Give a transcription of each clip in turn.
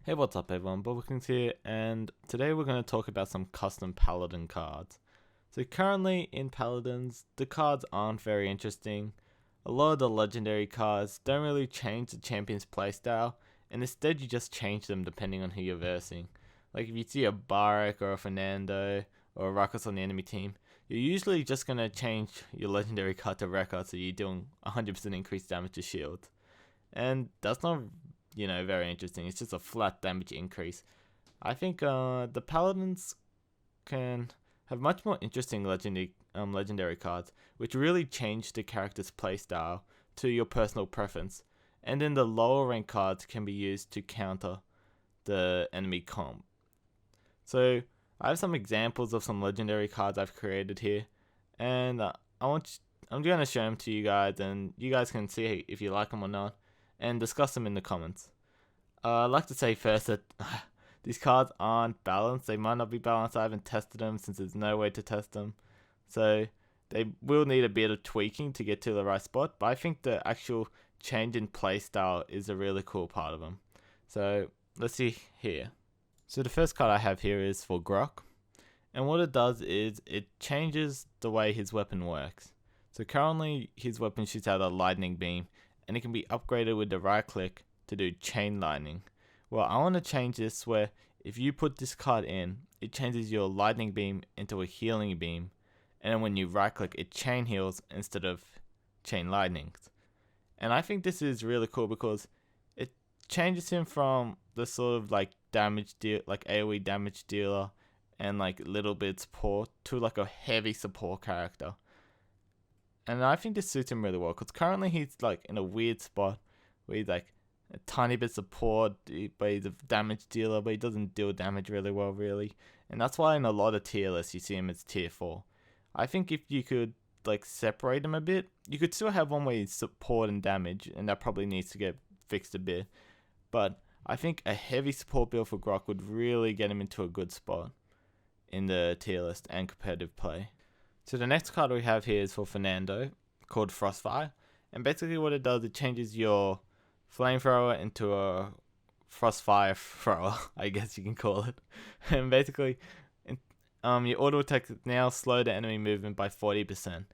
Hey, what's up everyone, Bobbikins here, and today we're going to talk about some custom Paladin cards. So currently in Paladins, the cards aren't very interesting. A lot of the legendary cards don't really change the champion's playstyle, and instead you just change them depending on who you're versing. Like if you see a Barak or a Fernando or a Ruckus on the enemy team, you're usually just going to change your legendary card to Rekka, so you're doing 100% increased damage to shield. And that's not very interesting. It's just a flat damage increase. I think the Paladins can have much more interesting legendary cards, which really change the character's playstyle to your personal preference. And then the lower rank cards can be used to counter the enemy comp. So I have some examples of some legendary cards I've created here, and I'm going to show them to you guys, and you guys can see if you like them or not, and discuss them in the comments. I'd like to say first that these cards aren't balanced. They might not be balanced. I haven't tested them since there's no way to test them. So they will need a bit of tweaking to get to the right spot. But I think the actual change in playstyle is a really cool part of them. So let's see here. So the first card I have here is for Grok. And what it does is it changes the way his weapon works. So currently his weapon shoots out a lightning beam, and it can be upgraded with the right click to do chain lightning. Well, I want to change this where if you put this card in, it changes your lightning beam into a healing beam, and then when you right click, it chain heals instead of chain lightnings. And I think this is really cool because it changes him from the sort of like AoE damage dealer and like little bit support to like a heavy support character. And I think this suits him really well because currently he's like in a weird spot where he's like a tiny bit support, but he's a damage dealer, but he doesn't deal damage really well, really. And that's why in a lot of tier lists you see him as tier 4. I think if you could like separate him a bit, you could still have one where he's support and damage, and that probably needs to get fixed a bit. But I think a heavy support build for Grok would really get him into a good spot in the tier list and competitive play. So the next card we have here is for Fernando, called FROSTFIRE. And basically what it does, it changes your flamethrower into a FROSTFIRE thrower, I guess you can call it. And basically, your auto attack now slow the enemy movement by 40%.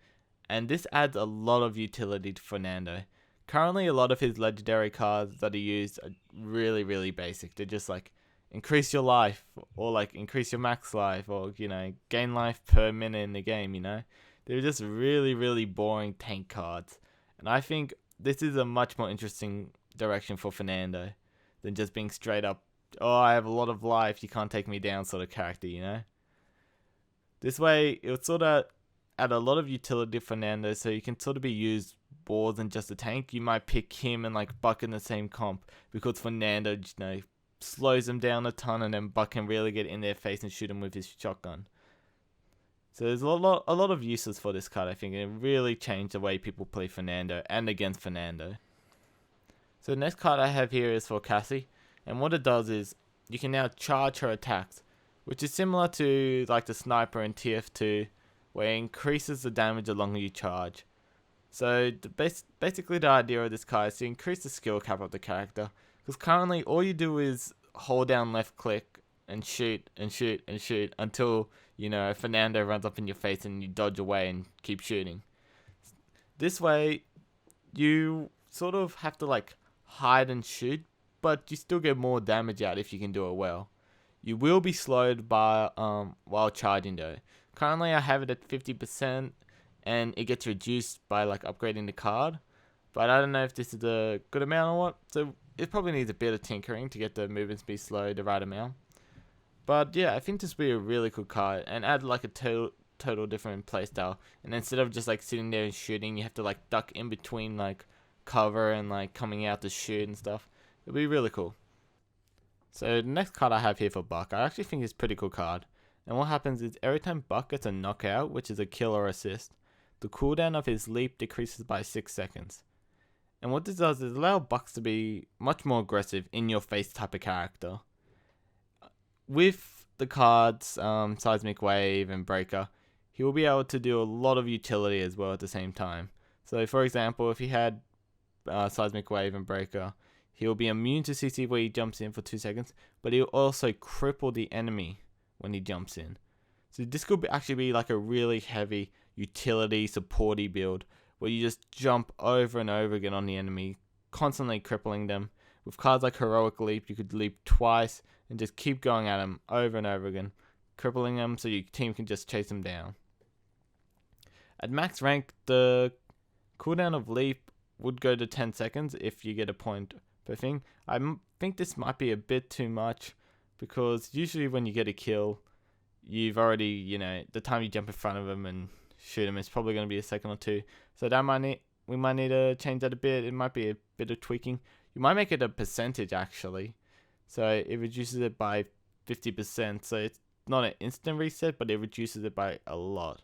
And this adds a lot of utility to Fernando. Currently, a lot of his legendary cards that are used are really, really basic. They're just like increase your life, or like increase your max life, or gain life per minute in the game. They're just really, really boring tank cards. And I think this is a much more interesting direction for Fernando than just being straight up, oh, I have a lot of life, you can't take me down sort of character. This way, it would sort of add a lot of utility to Fernando, so you can sort of be used more than just a tank. You might pick him and like Buck in the same comp, because Fernando, slows him down a ton, and then Buck can really get in their face and shoot him with his shotgun. So there's a lot of uses for this card, I think, and it really changed the way people play Fernando and against Fernando. So the next card I have here is for Cassie, and what it does is you can now charge her attacks, which is similar to like the sniper in TF2, where it increases the damage the longer you charge. So basically the idea of this card is to increase the skill cap of the character, because currently all you do is hold down left click and shoot and shoot and shoot until Fernando runs up in your face and you dodge away and keep shooting. This way you sort of have to like hide and shoot, but you still get more damage out if you can do it well. You will be slowed by while charging though. Currently I have it at 50%, and it gets reduced by like upgrading the card, but I don't know if this is a good amount or what, so it probably needs a bit of tinkering to get the movement speed slow the right amount. But yeah, I think this would be a really cool card and add like a total different playstyle. And instead of just like sitting there and shooting, you have to like duck in between like cover and like coming out to shoot and stuff. It'd be really cool. So the next card I have here for Buck, I actually think is a pretty cool card. And what happens is every time Buck gets a knockout, which is a kill or assist, the cooldown of his leap decreases by 6 seconds. And what this does is allow Bucks to be much more aggressive, in your face type of character. With the cards Seismic Wave and Breaker, he will be able to do a lot of utility as well at the same time. So for example, if he had Seismic Wave and Breaker, He'll be immune to CC where he jumps in for 2 seconds, but he'll also cripple the enemy when he jumps in. So this could actually be like a really heavy utility supporty build where you just jump over and over again on the enemy, constantly crippling them. With cards like Heroic Leap, you could leap twice and just keep going at them over and over again, crippling them so your team can just chase them down. At max rank, the cooldown of Leap would go to 10 seconds if you get a point per thing. I think this might be a bit too much because usually when you get a kill, you've already, the time you jump in front of them and shoot them is probably going to be a second or two. So we might need to change that a bit. It might be a bit of tweaking. You might make it a percentage actually. So it reduces it by 50%. So it's not an instant reset, but it reduces it by a lot.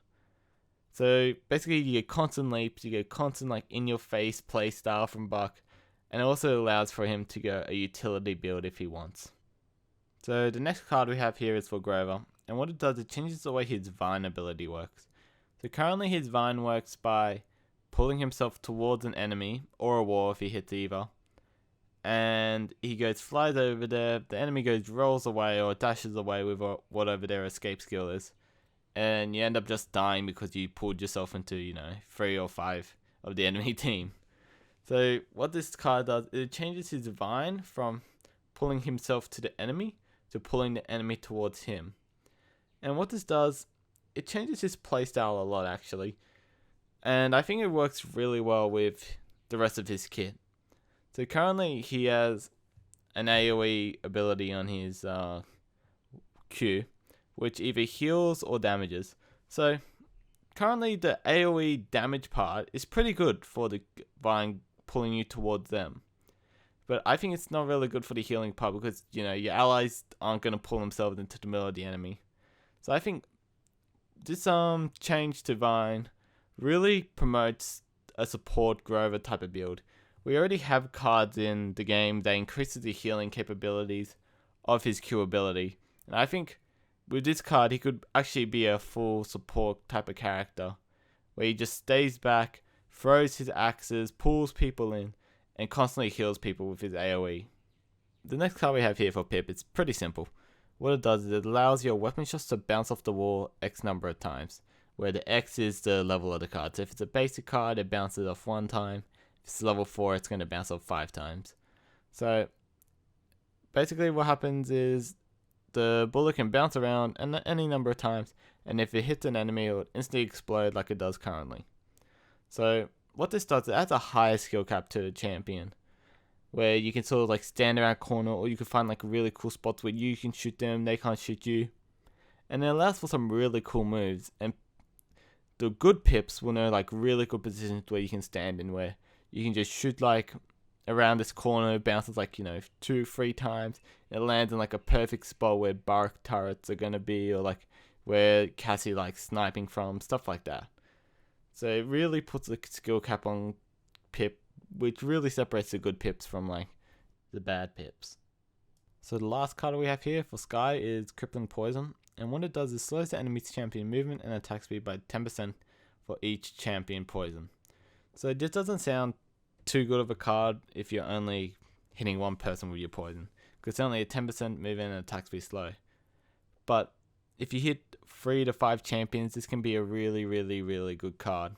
So basically you get constant leaps, you get constant in your face play style from Buck. And it also allows for him to go a utility build if he wants. So the next card we have here is for Grover. And what it does, it changes the way his Vine ability works. So currently his Vine works by pulling himself towards an enemy or a wall if he hits either. And he flies over there, the enemy rolls away or dashes away with whatever their escape skill is. And you end up just dying because you pulled yourself into, 3 or 5 of the enemy team. So what this card does, it changes his Vine from pulling himself to the enemy to pulling the enemy towards him. And what this does, it changes his playstyle a lot actually. And I think it works really well with the rest of his kit. So currently he has an AoE ability on his Q, which either heals or damages. So currently the AoE damage part is pretty good for the Vine pulling you towards them. But I think it's not really good for the healing part because, your allies aren't going to pull themselves into the middle of the enemy. So I think this change to Vine really promotes a support Grover type of build. We already have cards in the game that increases the healing capabilities of his Q ability. And I think with this card, he could actually be a full support type of character. Where he just stays back, throws his axes, pulls people in, and constantly heals people with his AoE. The next card we have here for Pip is pretty simple. What it does is it allows your weapon shots to bounce off the wall X number of times. Where the X is the level of the card. So if it's a basic card, it bounces off 1 time. If it's level 4, it's going to bounce off 5 times. So basically what happens is the bullet can bounce around any number of times, and if it hits an enemy, it will instantly explode like it does currently. So what this does, it adds a higher skill cap to the champion, where you can sort of stand around a corner, or you can find really cool spots where you can shoot them, they can't shoot you. And it allows for some really cool moves, and the good pips will know really good positions where you can stand in, where you can just shoot around this corner, bounces 2-3 times, it lands in a perfect spot where bark turrets are gonna be, or where Cassie sniping from, stuff like that. So it really puts a skill cap on Pip, which really separates the good pips from the bad pips. So the last card we have here for Sky is Crippling Poison, and what it does is slows the enemy's champion movement and attack speed by 10% for each champion poison. So this doesn't sound too good of a card if you're only hitting one person with your poison, because it's only a 10% movement and attack speed slow. But if you hit 3 to 5 champions, this can be a really, really, really good card.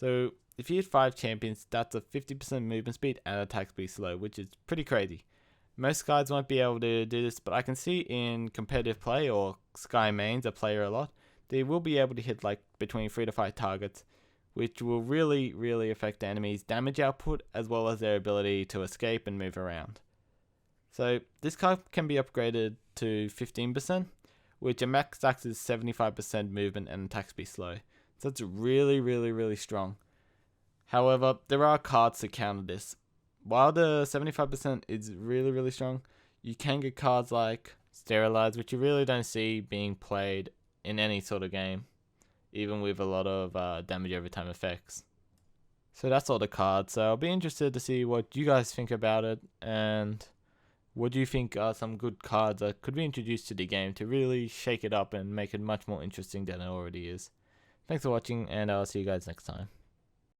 So if you hit 5 champions, that's a 50% movement speed and attack speed slow, which is pretty crazy. Most guys won't be able to do this, but I can see in competitive play or Sky mains that play a lot, they will be able to hit between 3 to 5 targets, which will really, really affect the enemy's damage output as well as their ability to escape and move around. So this card can be upgraded to 15%, which at max stacks is 75% movement and attack speed slow. So it's really, really, really strong. However, there are cards to counter this. While the 75% is really, really strong, you can get cards like Sterilize, which you really don't see being played in any sort of game, even with a lot of damage over time effects. So that's all the cards. So I'll be interested to see what you guys think about it, and what do you think are some good cards that could be introduced to the game to really shake it up and make it much more interesting than it already is. Thanks for watching, and I'll see you guys next time.